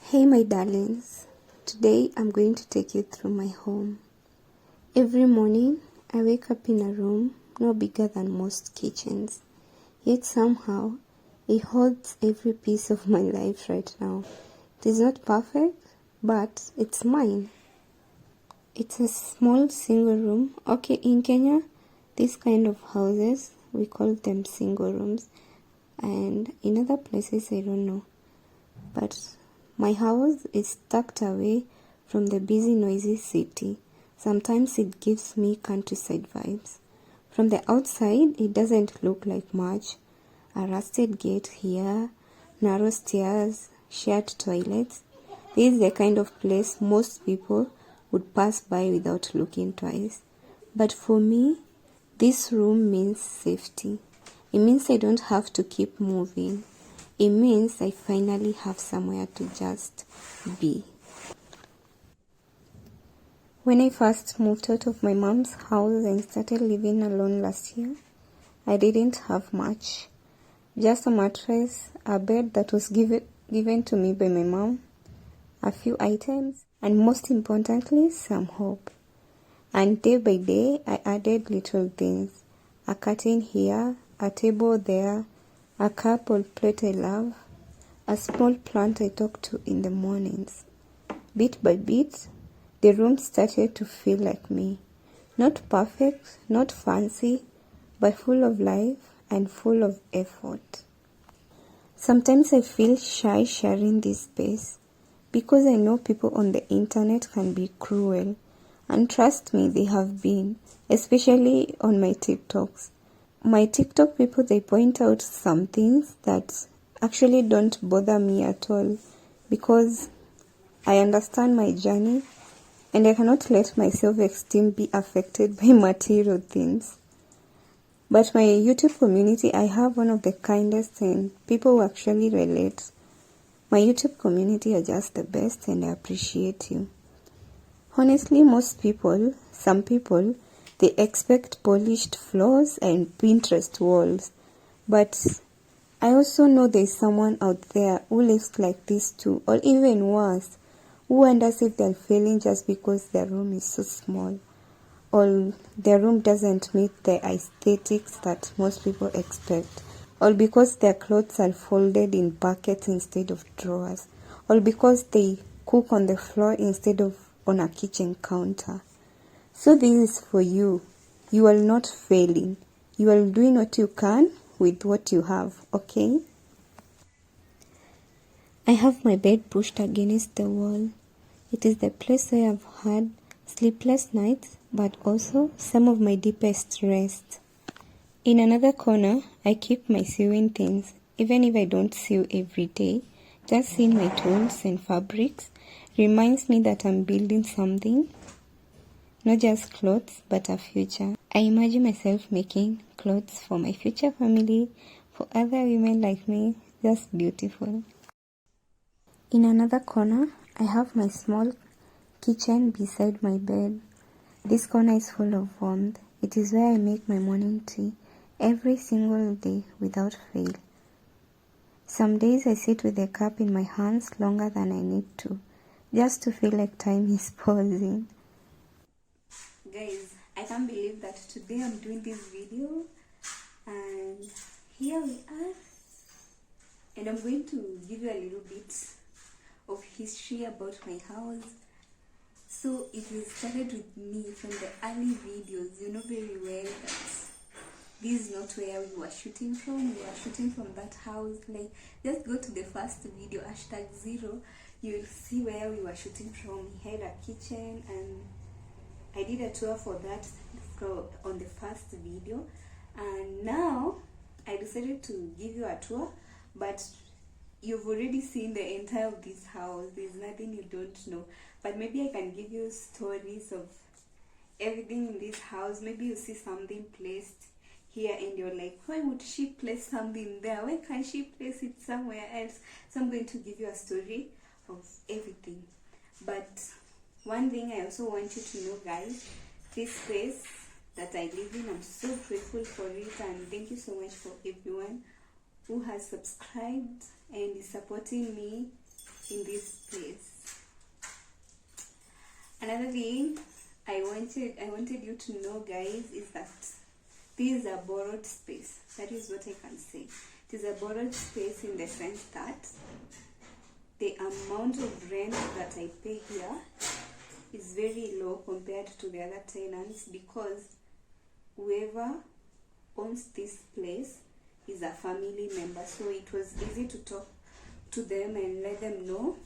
Hey my darlings, today I'm going to take you through my home. Every morning I wake up in a room no bigger than most kitchens, yet somehow it holds every piece of my life right now. It is not perfect, but it's mine. It's a small single room. Okay, in Kenya, these kind of houses, we call them single rooms, and in other places I don't know, but my house is tucked away from the busy, noisy city. Sometimes it gives me countryside vibes. From the outside, it doesn't look like much. A rusted gate here, narrow stairs, shared toilets. This is the kind of place most people would pass by without looking twice. But for me, this room means safety. It means I don't have to keep moving. It means I finally have somewhere to just be. When I first moved out of my mom's house and started living alone last year, I didn't have much. Just a mattress, a bed that was given to me by my mom, a few items, and most importantly, some hope. And day by day, I added little things. A curtain here, a table there, a cup or plate I love, a small plant I talk to in the mornings. Bit by bit, the room started to feel like me. Not perfect, not fancy, but full of life and full of effort. Sometimes I feel shy sharing this space because I know people on the internet can be cruel. And trust me, they have been, especially on my TikToks. My TikTok people, they point out some things that actually don't bother me at all because I understand my journey and I cannot let my self-esteem be affected by material things. But my YouTube community, I have one of the kindest and people who actually relate. My YouTube community are just the best and I appreciate you. Honestly, some people, they expect polished floors and Pinterest walls. But I also know there's someone out there who lives like this too, or even worse, who wonders if they're failing just because their room is so small, or their room doesn't meet the aesthetics that most people expect, or because their clothes are folded in buckets instead of drawers, or because they cook on the floor instead of on a kitchen counter. So this is for you. You are not failing. You are doing what you can with what you have, okay? I have my bed pushed against the wall. It is the place where I've had sleepless nights, but also some of my deepest rest. In another corner, I keep my sewing things. Even if I don't sew every day, just seeing my tools and fabrics reminds me that I'm building something. Not just clothes, but a future. I imagine myself making clothes for my future family, for other women like me, just beautiful. In another corner, I have my small kitchen beside my bed. This corner is full of warmth. It is where I make my morning tea every single day without fail. Some days I sit with a cup in my hands longer than I need to, just to feel like time is pausing. Guys, I can't believe that today I'm doing this video and here we are, and I'm going to give you a little bit of history about my house. So if you started with me from the early videos, you know very well that this is not where we were shooting from. We were shooting from that house. Like, just go to the first video, #0, you will see where we were shooting from. We had a kitchen and I did a tour for that on the first video, and now I decided to give you a tour, but you've already seen the entire of this house. There's nothing you don't know, but maybe I can give you stories of everything in this house. Maybe you see something placed here and you're like, why would she place something there? Why can't she place it somewhere else? So I'm going to give you a story of everything. But one thing I also want you to know, guys, this place that I live in, I'm so grateful for it, and thank you so much for everyone who has subscribed and is supporting me in this place. Another thing I wanted you to know, guys, is that this is a borrowed space. That is what I can say. It is a borrowed space in the sense that the amount of rent that I pay here is very low compared to the other tenants, because whoever owns this place is a family member. So it was easy to talk to them and let them know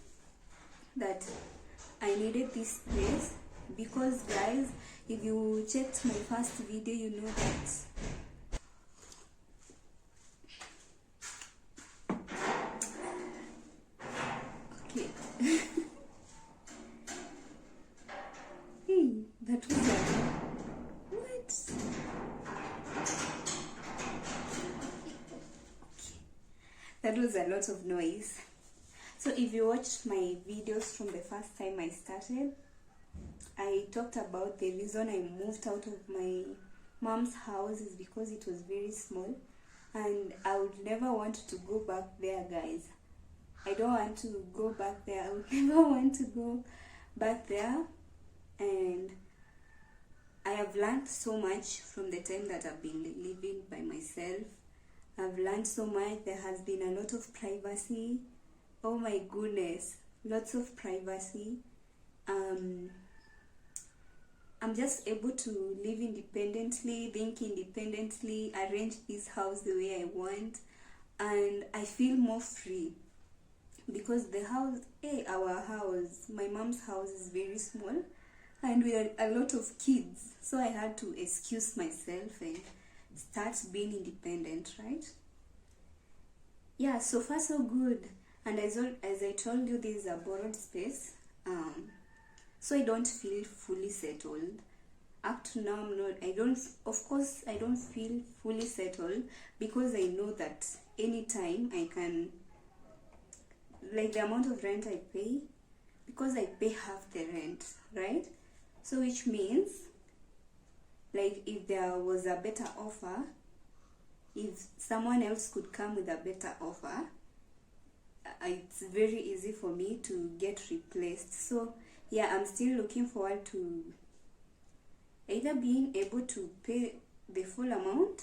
that I needed this place. Because guys, if you checked my first video, you know that okay. Hey, that was what? That was a lot of noise. So if you watched my videos from the first time I started, I talked about the reason I moved out of my mom's house is because it was very small, and I would never want to go back there, guys. I don't want to go back there. I would never want to go back there. And I have learned so much from the time that I've been living by myself. I've learned so much. There has been a lot of privacy. Oh my goodness, lots of privacy. I'm just able to live independently, think independently, arrange this house the way I want, and I feel more free. Because the house, our house, my mom's house is very small, and we are a lot of kids, so I had to excuse myself and start being independent, right? Yeah, so far so good. And as I told you, this is a borrowed space. So I don't feel fully settled. Up to now, I don't feel fully settled, because I know that anytime I can, like the amount of rent I pay, because I pay half the rent, right? So which means, like if there was a better offer, if someone else could come with a better offer, it's very easy for me to get replaced. So yeah, I'm still looking forward to either being able to pay the full amount,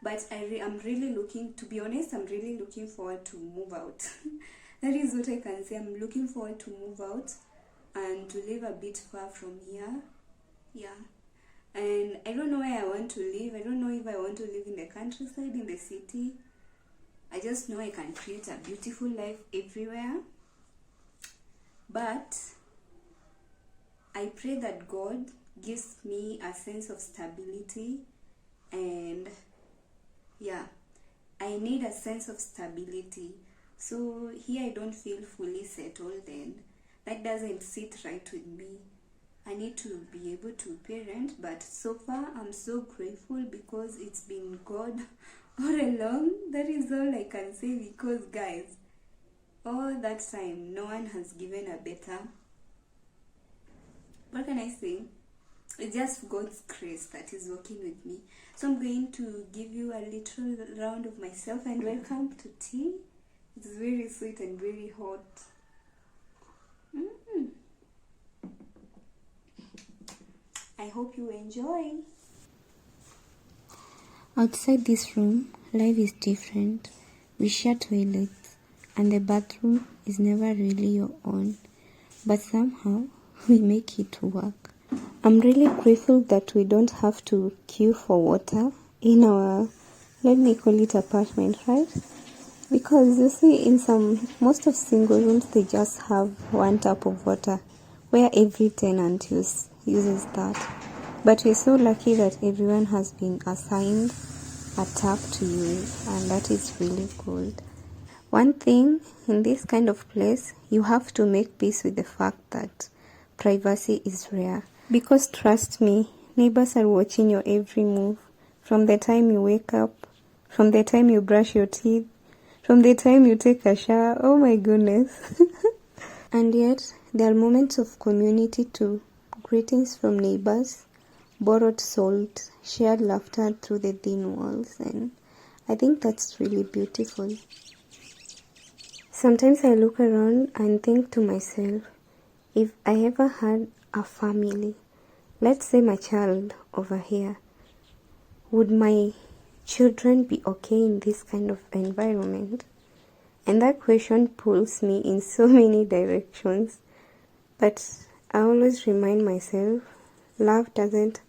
but I'm really looking, to be honest, I'm really looking forward to move out. That is what I can say. I'm looking forward to move out and to live a bit far from here. Yeah. And I don't know where I want to live. I don't know if I want to live in the countryside, in the city. I just know I can create a beautiful life everywhere. But I pray that God gives me a sense of stability, and yeah, I need a sense of stability. So here I don't feel fully settled, and that doesn't sit right with me. I need to be able to pay rent, but so far I'm so grateful because it's been God all along. That is all I can say, because guys, all that time no one has given a better, what can I say? It's just God's grace that is working with me. So I'm going to give you a little round of myself, and welcome to tea. It's very sweet and very hot. I hope you enjoy. Outside this room, life is different. We share toilets, and the bathroom is never really your own. But somehow, we make it work. I'm really grateful that we don't have to queue for water in our, let me call it, apartment, right? Because you see, in most of single rooms, they just have one tap of water, where every tenant uses that. But we're so lucky that everyone has been assigned a tap to use, and that is really good. One thing in this kind of place, you have to make peace with the fact that privacy is rare. Because trust me, neighbors are watching your every move. From the time you wake up, from the time you brush your teeth, from the time you take a shower. Oh my goodness. And yet, there are moments of community too. Greetings from neighbors, borrowed salt, shared laughter through the thin walls, and I think that's really beautiful. Sometimes I look around and think to myself, if I ever had a family, let's say my child over here, would my children be okay in this kind of environment? And that question pulls me in so many directions. But I always remind myself, love doesn't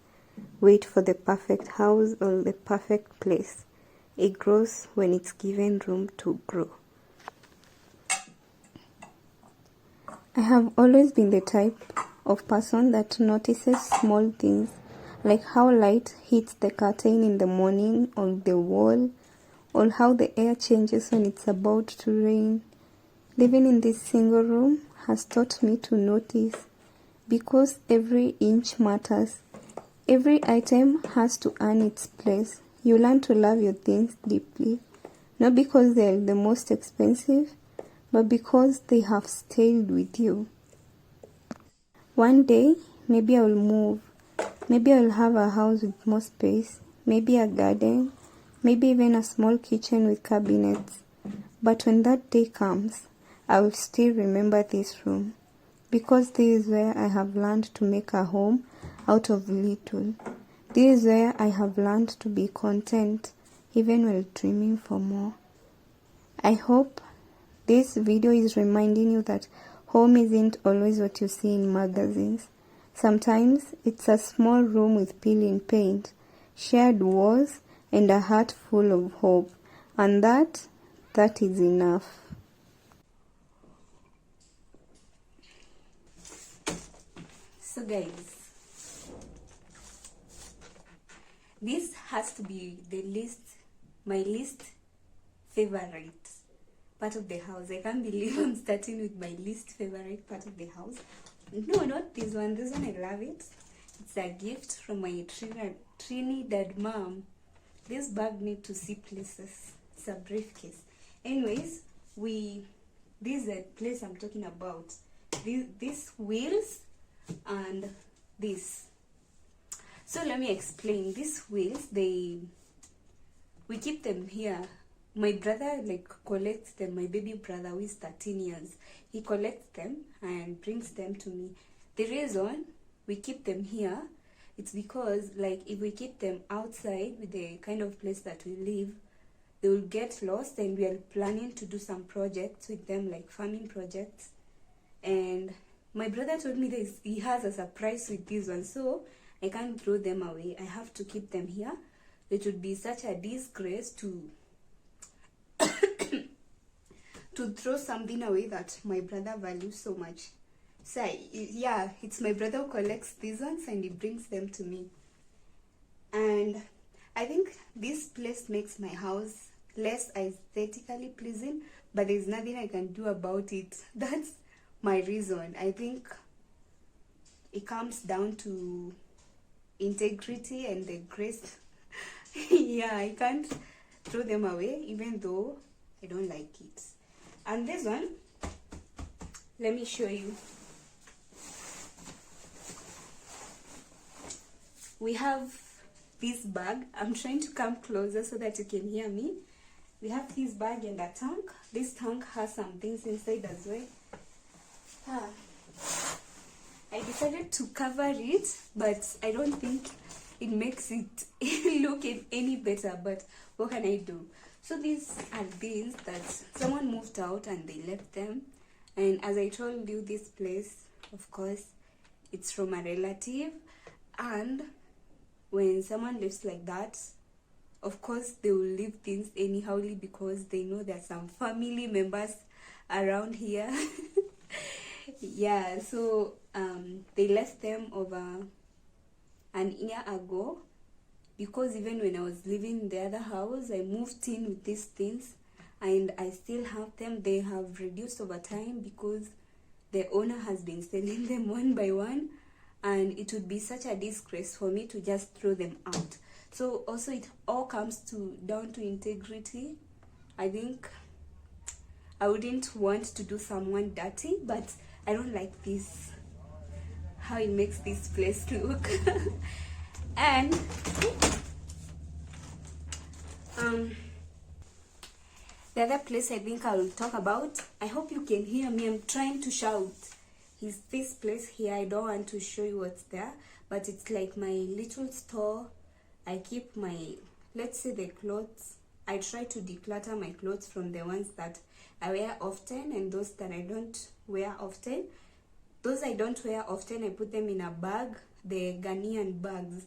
wait for the perfect house or the perfect place. It grows when it's given room to grow. I have always been the type of person that notices small things, like how light hits the curtain in the morning or the wall, or how the air changes when it's about to rain. Living in this single room has taught me to notice, because every inch matters. Every item has to earn its place. You learn to love your things deeply, not because they're the most expensive, but because they have stayed with you. One day, maybe I'll move. Maybe I'll have a house with more space, maybe a garden, maybe even a small kitchen with cabinets. But when that day comes, I will still remember this room, because this is where I have learned to make a home out of little. This is where I have learned to be content, even while dreaming for more. I hope this video is reminding you that home isn't always what you see in magazines. Sometimes it's a small room with peeling paint, shared walls, and a heart full of hope. And that is enough. So guys, this has to be my least favorite part of the house. I can't believe I'm starting with my least favorite part of the house. No, not this one. This one I love it. It's a gift from my Trinidad mom. This bag needs to see places. It's a briefcase. Anyways, this is the place I'm talking about. These wheels and this. So let me explain. These wheels, we keep them here. My brother collects them. My baby brother, who is 13 years, he collects them and brings them to me. The reason we keep them here, it's because if we keep them outside with the kind of place that we live, they will get lost, and we are planning to do some projects with them, like farming projects. And my brother told me that he has a surprise with these ones, so I can't throw them away. I have to keep them here. It would be such a disgrace to to throw something away that my brother values so much. So yeah, it's my brother who collects these ones and he brings them to me. And I think this place makes my house less aesthetically pleasing, but there's nothing I can do about it. That's my reason. I think it comes down to integrity and the grace. Yeah, I can't throw them away even though I don't like it. And this one, let me show you. We have this bag. I'm trying to come closer so that you can hear me. We have this bag and a tank. This tank has some things inside as well. I decided to cover it, but I don't think it makes it look any better. But what can I do? So these are bins that someone moved out and they left them. And as I told you, this place, of course, it's from a relative. And when someone lives like that, of course, they will leave things anyhowly because they know there are some family members around here. Yeah, so they left them over an year ago, because even when I was living in the other house, I moved in with these things and I still have them. They have reduced over time because the owner has been selling them one by one, and it would be such a disgrace for me to just throw them out. So also it all comes down to integrity. I think I wouldn't want to do someone dirty, but I don't like this, how it makes this place look. And the other place I think I will talk about, I hope you can hear me, I'm trying to shout, is this place here. I don't want to show you what's there, but it's like my little store. I keep my, let's say, the clothes. I try to declutter my clothes from the ones that I wear often and those that I don't wear often. Those I don't wear often, I put them in a bag, the Ghanaian bags,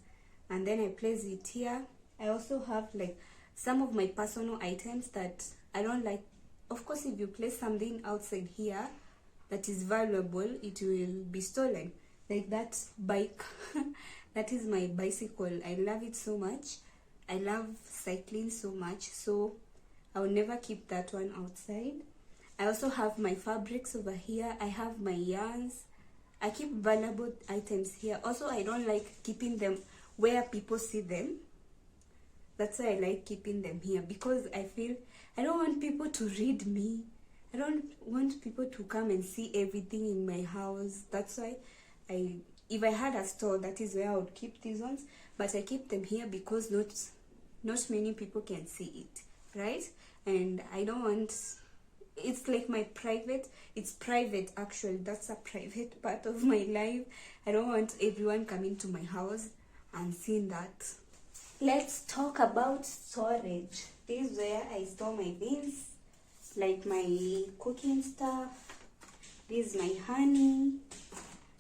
and then I place it here. I also have like some of my personal items that I don't like. Of course, if you place something outside here that is valuable, it will be stolen. Like that bike, that is my bicycle. I love it so much. I love cycling so much, so I will never keep that one outside. I also have my fabrics over here. I have my yarns. I keep valuable items here. Also, I don't like keeping them where people see them. That's why I like keeping them here, because I feel I don't want people to read me. I don't want people to come and see everything in my house. That's why if I had a store, that is where I would keep these ones. But I keep them here because not many people can see it, right? And I don't want, it's like my private, it's private actually, that's a private part of my life. I don't want everyone coming to my house and seeing that. Let's talk about storage. This is where I store my beans, like my cooking stuff. This is my honey,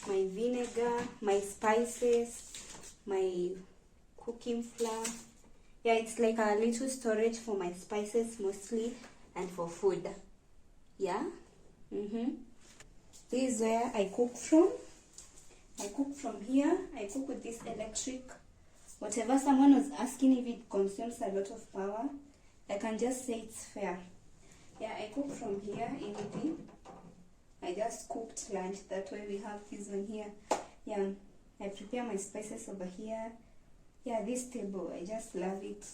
my vinegar, my spices, my cooking flour. Yeah, it's like a little storage for my spices mostly, and for food. Yeah. This is where I cook from. I cook from here. I cook with this electric. Whatever someone was asking if it consumes a lot of power, I can just say it's fair. Yeah, I cook from here, anything. I just cooked lunch, that way we have this one here. Yeah, I prepare my spices over here. Yeah, this table, I just love it.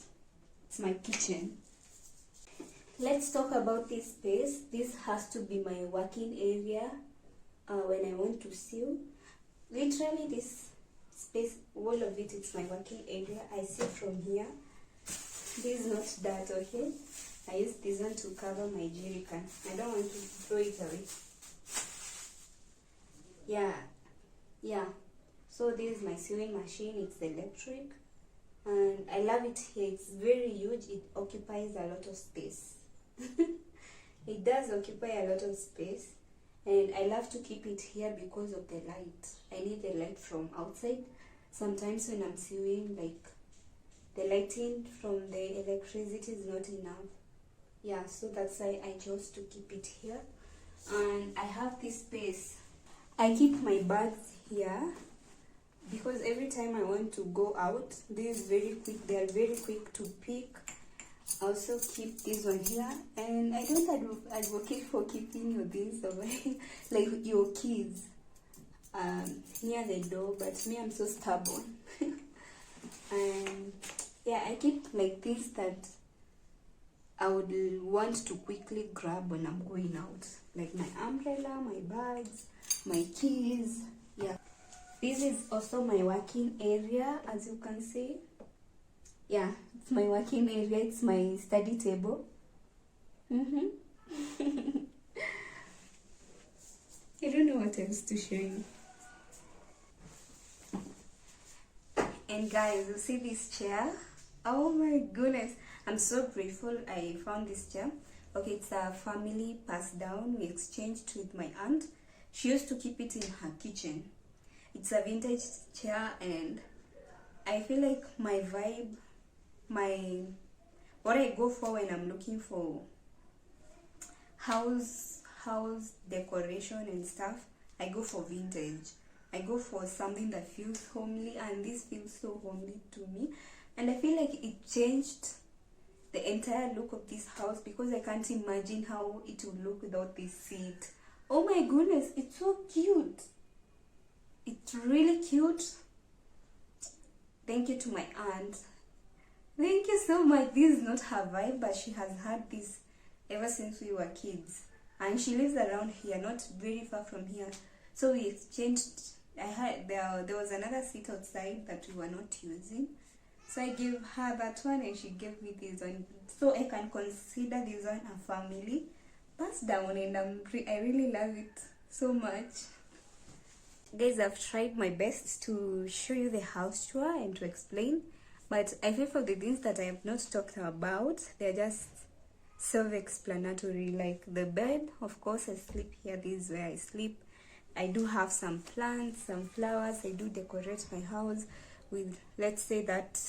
It's my kitchen. Let's talk about this space. This has to be my working area when I want to sew. Literally this space, all of it, it's my working area. I sew from here. This is not that, okay? I use this one to cover my jerry can. I don't want to throw it away. Yeah. So this is my sewing machine. It's electric, and I love it here. It's very huge. It occupies a lot of space. It does occupy a lot of space, and I love to keep it here because of the light. I need the light from outside. Sometimes when I'm sewing, like the lighting from the electricity is not enough. Yeah, so that's why I chose to keep it here. And I have this space. I keep my bags here because every time I want to go out, this is very quick. They are very quick to pick. I also keep this one here, and I don't advocate for keeping your things away, like your keys, near the door. But me, I'm so stubborn. And yeah, I keep like things that I would want to quickly grab when I'm going out, like my umbrella, my bags, my keys. Yeah, this is also my working area, as you can see. Yeah, it's my working area. It's my study table. I don't know what else to show you. And guys, you see this chair? Oh my goodness, I'm so grateful I found this chair. Okay, it's a family passed down. We exchanged with my aunt. She used to keep it in her kitchen. It's a vintage chair, and I feel like my vibe, what I go for when I'm looking for house decoration and stuff, I go for vintage. I go for something that feels homely, and this feels so homely to me. And I feel like it changed the entire look of this house, because I can't imagine how it would look without this seat. Oh my goodness, it's so cute. It's really cute. Thank you to my aunt. Thank you so much. This is not her vibe, but she has had this ever since we were kids. And she lives around here, not very far from here. So we exchanged. There was another seat outside that we were not using. So I gave her that one and she gave me this one. So I can consider this one a family. Pass down, and I really love it so much. Guys, I've tried my best to show you the house tour and to explain, but I feel for the things that I have not talked about, they're just self-explanatory. Like the bed, of course, I sleep here. This is where I sleep. I do have some plants, some flowers. I do decorate my house with, let's say, that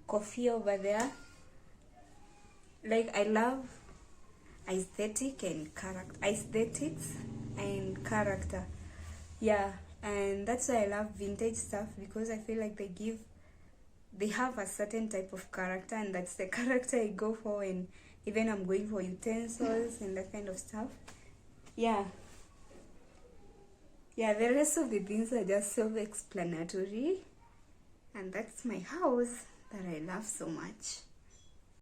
coffee over there. Like, I love aesthetics and character. Yeah, and that's why I love vintage stuff, because I feel like they have a certain type of character, and that's the character I go for. And even I'm going for utensils and that kind of stuff. Yeah, the rest of the things are just self-explanatory, and that's my house that I love so much.